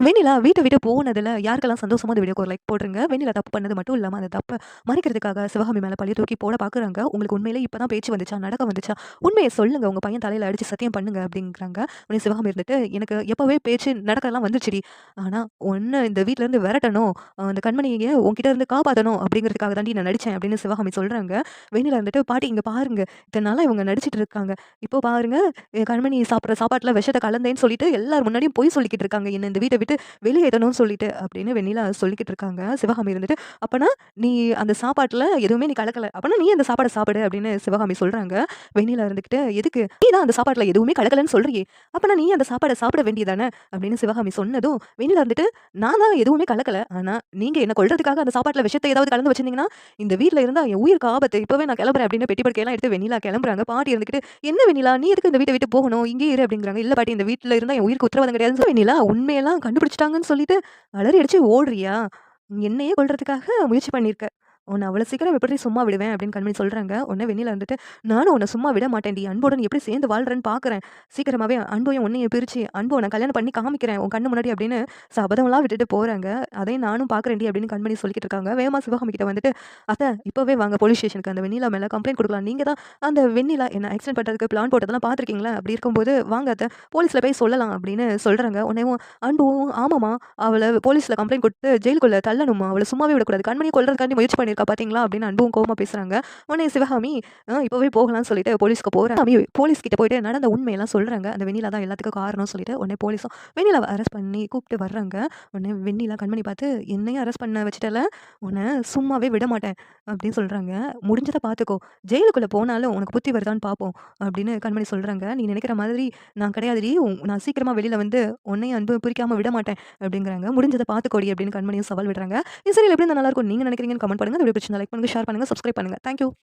வெண்ணிலா வீட்ட விட்டு போனதுல யாருக்கெல்லாம் சந்தோஷமோ அந்த வீடியோக்கு ஒரு லைக் போட்டுருங்க. வெண்ணிலா தப்பு பண்ணது மட்டும் இல்லாம, அந்த தப்ப மறைக்கிறதுக்காக சிவகாமி மேல பழிய தூக்கி போட பாக்குறாங்க. உங்களுக்கு உண்மையிலே இப்ப தான் பேச்சு வந்துச்சா? நடக்க வந்துச்சா? உண்மைய சொல்லுங்க. உங்க பையன் தலையில அடிச்சு சத்தியம் பண்ணுங்க அப்டிங்கிறாங்க. உடனே சிவகாமி இருந்துட்டு, எனக்கு எப்பவே பேச்சு நடக்கலாம் வந்துச்சுடி. ஆனா உன்ன இந்த வீட்ல இருந்து விரட்டணும். அந்த கண்மணிய உன்கிட்ட இருந்து காப்பாத்தணும் அப்டிங்கிறதுக்காக தாண்டி நான் நடிச்சேன் அப்டின்னு சிவகாமி சொல்றாங்க. வெண்ணிலா இருந்துட்டு, பாட்டி இங்க பாருங்க. இத்தன நாளா இவங்க நடிச்சுட்டு இருக்காங்க. இப்போ பாருங்க என் கண்மணி சாப்பிடுற சாப்பாட்டுல விஷத்த கலந்தேன்னு சொல்லிட்டு எல்லார் முன்னாடியும் பொய் சொல்லிக்கிட்டு இருக்காங்க. என்ன இந்த வீட்ட விட்டு வெளியேத்தணும்னு சொல்லிட்டு அப்படின்னு வெண்ணிலா சொல்லிக்கிட்டு இருக்காங்க. சிவகாமி இருந்துட்டு, "அப்பன்னா நீ அந்த சாப்பாட்டுல எதுவுமே நீ கலக்கல. அப்பன்னா நீ அந்த சாப்பாட சாப்பிடு" அப்படின்னு சிவகாமி சொல்றாங்க. வெண்ணிலா இருந்துகிட்டு, "எதுக்கு? நீ தான் அந்த சாப்பாட்டுல எதுவுமே கலக்கலன்னு சொல்றியே! அப்பன்னா நீ அந்த சாப்பாட சாப்பிட வேண்டியதானே?" அப்படின்னு சிவகாமி சொன்னதும், வெண்ணிலா இருந்துட்டு, "நான் தான் எதுவுமே கலக்கல. ஆனா நீங்க என்ன கொல்றதுக்காக அந்த சாப்பாட்டுல விஷத்த ஏதாவது கலந்து வச்சிருந்தீங்கன்னா, இந்த வீட்ல இருந்தா என் உயிருக்கு ஆபத்து. இப்பவே நான் கிளம்புறேன்" அப்படின்னு பெட்டி படுக்கையெல்லாம் எடுத்து வெண்ணிலா கிளம்புறாங்க. பாட்டி இருந்துகிட்டு, "என்ன வெண்ணிலா? நீ எதுக்கு இந்த வீட்ட விட்டு போகணும்? இங்கேயே இரு" அப்படிங்கிறாங்க. "இல்ல பாட்டி இந்த வீட்ல இருந்தா என் உயிருக்கு உத்தரவாதம் கிடையாதுன்னு" சொல்லி வெண்ணிலா உண்மையெல்லாம் கண்டுபிடிச்சுட்டாங்கன்னு சொல்லிட்டு அலறி அடிச்சு ஓடுறியா? என்னையே கொல்றதுக்காக முயற்சி பண்ணியிருக்க. உன்ன அவ்வளோ சீக்கிரம் எப்படி சும்மா விடுவேன் அப்படின்னு கண்மணி சொல்றாங்க. உடனே வெண்ணிலா வந்துட்டு, நானும் உன்ன சும்மா விட மாட்டேன்டி. அன்போட நீ எப்படி சேர்ந்து வாழ்றன்னு பார்க்குறேன். சீக்கிரமாவே அன்பையும் உன்னையும் பிரிச்சு, அன்பு உன்ன கல்யாணம் பண்ணி காமிக்கிறேன் உன் கண்ணு முன்னாடி அப்படின்னு சபதம்லாம் விட்டுட்டு போறாங்க. அதையும் நானும் பார்க்குறேன்டி அப்படின்னு கண்மணி சொல்லிக்கிட்டு இருக்காங்க. வேகமா சிவகாமி கிட்ட வந்துட்டு, அத்த இப்பவே வாங்க போலீஸ் ஸ்டேஷனுக்கு அந்த வெண்ணிலா மேல கம்ப்ளைண்ட் குடுக்கலாம். நீங்க தான் அந்த வெண்ணிலா என்ன ஆக்சிடென்ட் பண்றதுக்கு பிளான் போட்டதெல்லாம் பார்த்துருக்கீங்களா? அப்படி இருக்கும்போது வாங்க அத்த போலீஸ்ல போய் சொல்லலாம் அப்படின்னு சொல்றாங்க. உடனேவும் அன்பும் ஆமாம்மா அவள போலீஸ்ல கம்ப்ளைண்ட் குடுத்து ஜெயிலுக்குள்ள தள்ளணுமா? அவள சும்மாவே விடக்கூடாது. கண்மணிய கொல்றதுக்காண்டி முயற்சி பண்ணியிருக்கா பார்த்தீங்களா? அப்படின்னு அன்பும் கோவமா பேசுறாங்க. உடனே சிவகாமி இப்பவே போகலான்னு சொல்லிட்டு போலீஸ்க்கு போறாங்க. போலீஸ் கிட்ட போயிட்டு நடந்த உண்மையெல்லாம் சொல்றாங்க. அந்த வெண்ணிலா தான் எல்லாத்துக்கும் காரணம்னு சொல்லிட்டு உடனே போலீஸும் வெண்ணிலாவ அரெஸ்ட் பண்ணி கூப்பிட்டு வர்றாங்க. உடனே வெண்ணிலா கண்மணி பார்த்து, "என்னையும் அரெஸ்ட் பண்ண வச்சுட்டல, உன்ன சும்மாவே விட மாட்டேன்" அப்படின்னு சொல்றாங்க. "முடிஞ்சத பார்த்துக்கோ. ஜெயிலுக்குள்ள போனாலும் உனக்கு புத்தி வருதான்னு பார்ப்போம்" அப்படின்னு கண்மணி சொல்றாங்க. "நீ நினைக்கிற மாதிரி நான் கிடையாதுடி. நான் சீக்கிரமா வெளியில வந்து உன்னையும் அன்பையும் பிரிக்காம விட மாட்டேன்" அப்படிங்கிறாங்க. "முடிஞ்சத பார்த்துக்கோடி" அப்படின்னு கண்மணியும் சவால் விடுறாங்க. இந்த சீரியல் எப்படி இருந்தா நல்லாருக்கும் நீங்க நினைக்கிறீங்கன்னு கமெண்ட் பண்ணுங்க. இந்த வீடியோ பிடிச்சிருந்தா லைக் பண்ணுங்க, ஷேர் பண்ணுங்க, சப்ஸ்கிரைப் பண்ணுங்க. Thank you.